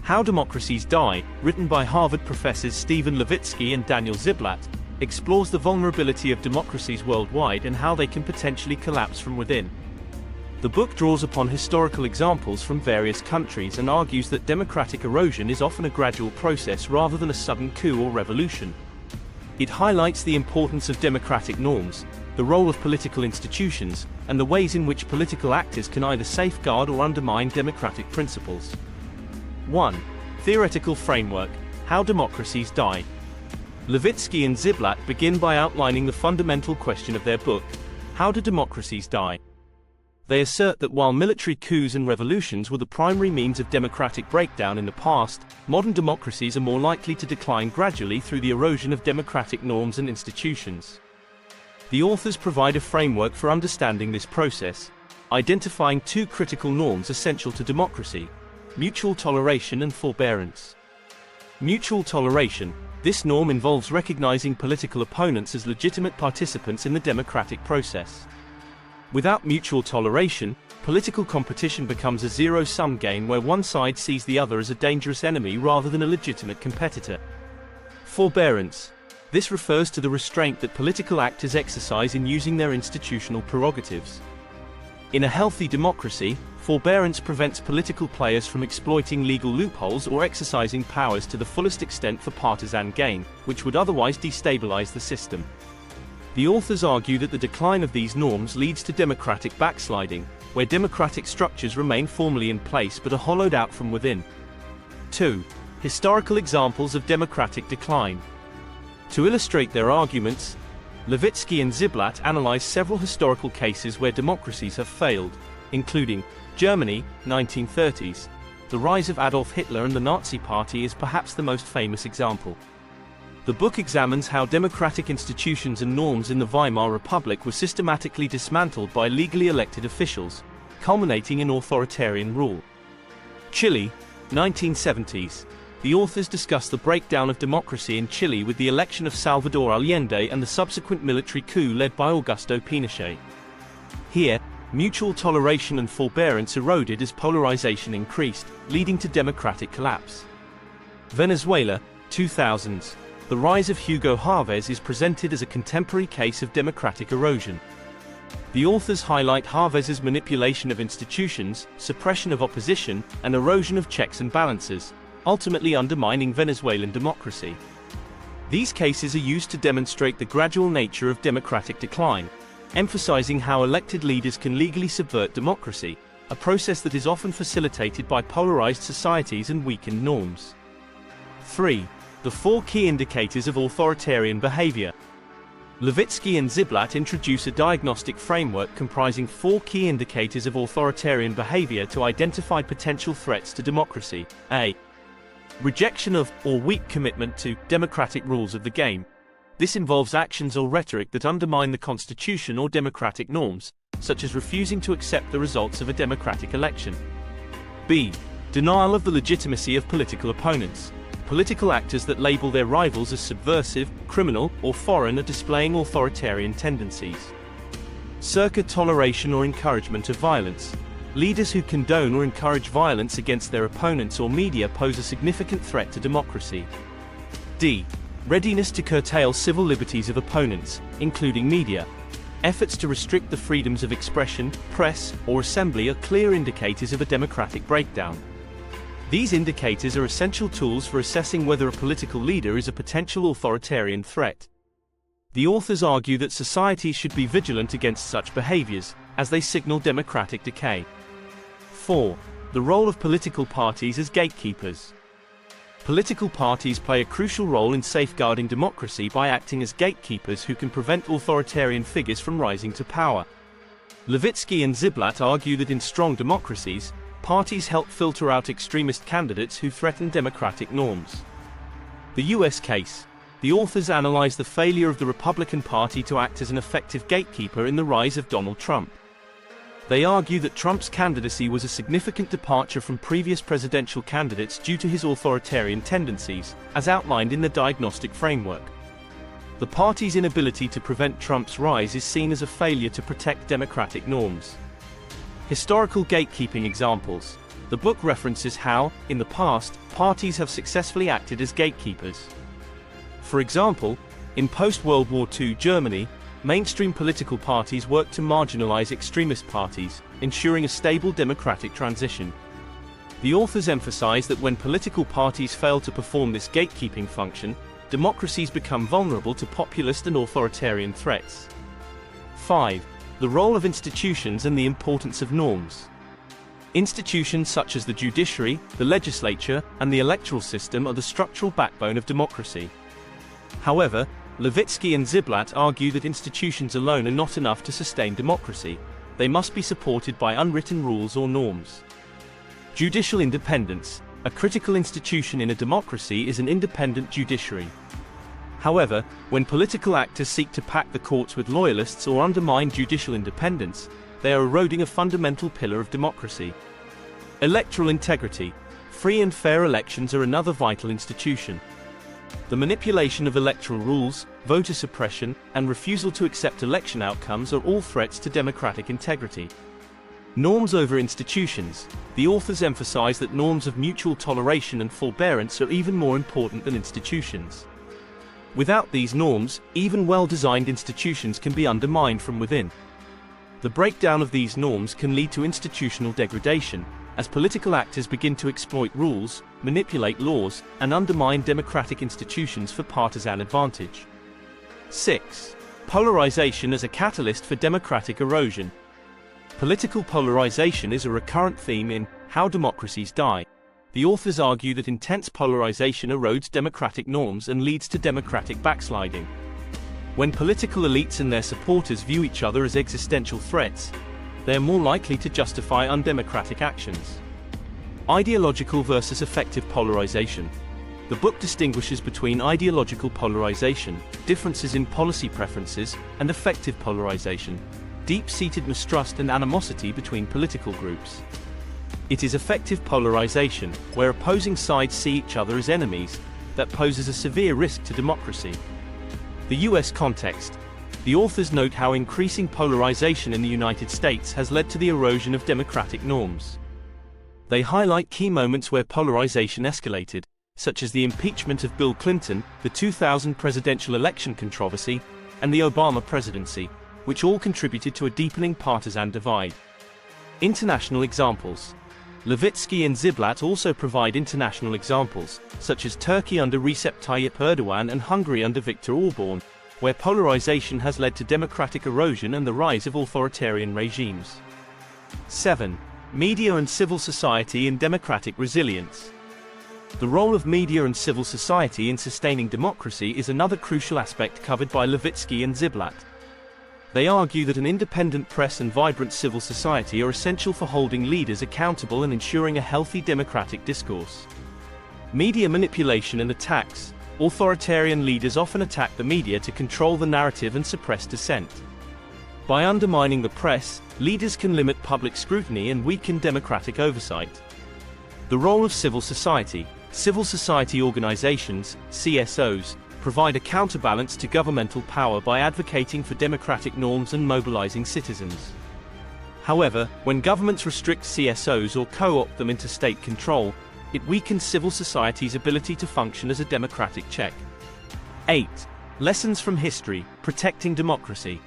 How Democracies Die, written by Harvard professors Stephen Levitsky and Daniel Ziblatt, explores the vulnerability of democracies worldwide and how they can potentially collapse from within. The book draws upon historical examples from various countries and argues that democratic erosion is often a gradual process rather than a sudden coup or revolution. It highlights the importance of democratic norms, the role of political institutions, and the ways in which political actors can either safeguard or undermine democratic principles. 1. Theoretical framework: How Democracies Die. Levitsky and Ziblatt begin by outlining the fundamental question of their book, How Do Democracies Die? They assert that while military coups and revolutions were the primary means of democratic breakdown in the past, modern democracies are more likely to decline gradually through the erosion of democratic norms and institutions. The authors provide a framework for understanding this process, identifying two critical norms essential to democracy: mutual toleration and forbearance. Mutual toleration. This norm involves recognizing political opponents as legitimate participants in the democratic process. Without mutual toleration, political competition becomes a zero-sum game where one side sees the other as a dangerous enemy rather than a legitimate competitor. Forbearance. This refers to the restraint that political actors exercise in using their institutional prerogatives. In a healthy democracy, forbearance prevents political players from exploiting legal loopholes or exercising powers to the fullest extent for partisan gain, which would otherwise destabilize the system. The authors argue that the decline of these norms leads to democratic backsliding, where democratic structures remain formally in place but are hollowed out from within. 2. Historical examples of democratic decline. To illustrate their arguments, Levitsky and Ziblatt analyze several historical cases where democracies have failed, including Germany, 1930s. The rise of Adolf Hitler and the Nazi Party is perhaps the most famous example. The book examines how democratic institutions and norms in the Weimar Republic were systematically dismantled by legally elected officials, culminating in authoritarian rule. Chile, 1970s. The authors discuss the breakdown of democracy in Chile with the election of Salvador Allende and the subsequent military coup led by Augusto Pinochet. Here, mutual toleration and forbearance eroded as polarization increased, leading to democratic collapse. Venezuela, 2000s. The rise of Hugo Chavez is presented as a contemporary case of democratic erosion. The authors highlight Chavez's manipulation of institutions, suppression of opposition, and erosion of checks and balances, ultimately undermining Venezuelan democracy. These cases are used to demonstrate the gradual nature of democratic decline, emphasizing how elected leaders can legally subvert democracy, a process that is often facilitated by polarized societies and weakened norms. 3. The 4 key indicators of authoritarian behavior. Levitsky and Ziblatt introduce a diagnostic framework comprising 4 key indicators of authoritarian behavior to identify potential threats to democracy. A. Rejection of, or weak commitment to, democratic rules of the game. This involves actions or rhetoric that undermine the constitution or democratic norms, such as refusing to accept the results of a democratic election. B. Denial of the legitimacy of political opponents. Political actors that label their rivals as subversive, criminal, or foreign are displaying authoritarian tendencies. Circa toleration or encouragement of violence. Leaders who condone or encourage violence against their opponents or media pose a significant threat to democracy. D. Readiness to curtail civil liberties of opponents, including media. Efforts to restrict the freedoms of expression, press, or assembly are clear indicators of a democratic breakdown. These indicators are essential tools for assessing whether a political leader is a potential authoritarian threat. The authors argue that societies should be vigilant against such behaviors, as they signal democratic decay. 4. The role of political parties as gatekeepers. Political parties play a crucial role in safeguarding democracy by acting as gatekeepers who can prevent authoritarian figures from rising to power. Levitsky and Ziblatt argue that in strong democracies, parties help filter out extremist candidates who threaten democratic norms. The US case. The authors analyze the failure of the Republican Party to act as an effective gatekeeper in the rise of Donald Trump. They argue that Trump's candidacy was a significant departure from previous presidential candidates due to his authoritarian tendencies, as outlined in the diagnostic framework. The party's inability to prevent Trump's rise is seen as a failure to protect democratic norms. Historical gatekeeping examples. The The book references how, in the past, parties have successfully acted as gatekeepers. For example, in post-World War II Germany, mainstream political parties worked to marginalize extremist parties, ensuring a stable democratic transition. The authors emphasize that when political parties fail to perform this gatekeeping function, democracies become vulnerable to populist and authoritarian threats. 5. The role of institutions and the importance of norms. Institutions such as the judiciary, the legislature, and the electoral system are the structural backbone of democracy. However, Levitsky and Ziblatt argue that institutions alone are not enough to sustain democracy. They must be supported by unwritten rules or norms. Judicial independence. A critical institution in a democracy is an independent judiciary. However, when political actors seek to pack the courts with loyalists or undermine judicial independence, they are eroding a fundamental pillar of democracy. Electoral integrity. Free and fair elections are another vital institution. The manipulation of electoral rules, voter suppression, and refusal to accept election outcomes are all threats to democratic integrity. Norms over institutions. The authors emphasize that norms of mutual toleration and forbearance are even more important than institutions. Without these norms, even well-designed institutions can be undermined from within. The breakdown of these norms can lead to institutional degradation, as political actors begin to exploit rules, manipulate laws, and undermine democratic institutions for partisan advantage. 6. Polarization as a catalyst for democratic erosion. Political polarization is a recurrent theme in How Democracies Die. The authors argue that intense polarization erodes democratic norms and leads to democratic backsliding. When political elites and their supporters view each other as existential threats, they are more likely to justify undemocratic actions. Ideological versus effective polarization. The book distinguishes between ideological polarization, differences in policy preferences, and effective polarization, deep-seated mistrust and animosity between political groups. It is effective polarization, where opposing sides see each other as enemies, that poses a severe risk to democracy. The US context. The authors note how increasing polarization in the United States has led to the erosion of democratic norms. They highlight key moments where polarization escalated, such as the impeachment of Bill Clinton, the 2000 presidential election controversy, and the Obama presidency, which all contributed to a deepening partisan divide. International examples. Levitsky and Ziblatt also provide international examples, such as Turkey under Recep Tayyip Erdogan and Hungary under Viktor Orban, where polarization has led to democratic erosion and the rise of authoritarian regimes. 7. Media and civil society in democratic resilience. The role of media and civil society in sustaining democracy is another crucial aspect covered by Levitsky and Ziblatt. They argue that an independent press and vibrant civil society are essential for holding leaders accountable and ensuring a healthy democratic discourse. Media manipulation and attacks. Authoritarian leaders often attack the media to control the narrative and suppress dissent. By undermining the press, leaders can limit public scrutiny and weaken democratic oversight. The role of civil society. Civil society organizations, CSOs, provide a counterbalance to governmental power by advocating for democratic norms and mobilizing citizens. However, when governments restrict CSOs or co-opt them into state control, it weakens civil society's ability to function as a democratic check. 8. Lessons from history, protecting democracy.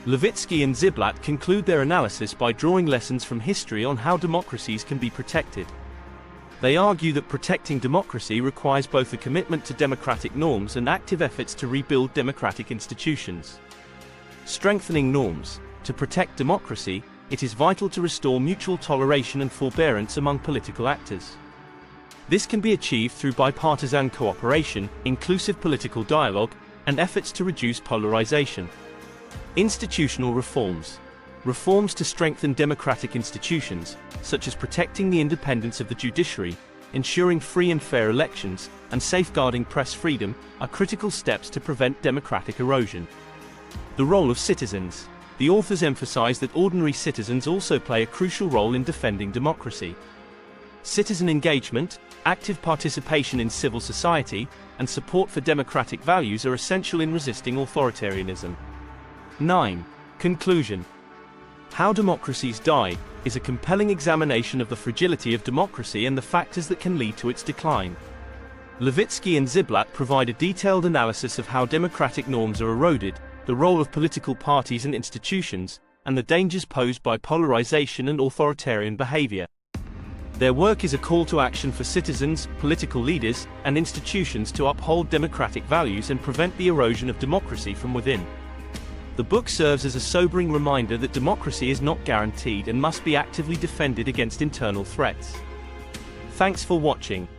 Levitsky and Ziblatt conclude their analysis by drawing lessons from history on how democracies can be protected. They argue that protecting democracy requires both a commitment to democratic norms and active efforts to rebuild democratic institutions. Strengthening norms. To protect democracy, it is vital to restore mutual toleration and forbearance among political actors. This can be achieved through bipartisan cooperation, inclusive political dialogue, and efforts to reduce polarization. Institutional reforms. Reforms to strengthen democratic institutions, such as protecting the independence of the judiciary, ensuring free and fair elections, and safeguarding press freedom, are critical steps to prevent democratic erosion. The role of citizens. The authors emphasize that ordinary citizens also play a crucial role in defending democracy. Citizen engagement, active participation in civil society, and support for democratic values are essential in resisting authoritarianism. 9. Conclusion. How Democracies Die. is a compelling examination of the fragility of democracy and the factors that can lead to its decline. Levitsky and Ziblatt provide a detailed analysis of how democratic norms are eroded, the role of political parties and institutions, and the dangers posed by polarization and authoritarian behavior. Their work is a call to action for citizens, political leaders, and institutions to uphold democratic values and prevent the erosion of democracy from within. The book serves as a sobering reminder that democracy is not guaranteed and must be actively defended against internal threats. Thanks for watching.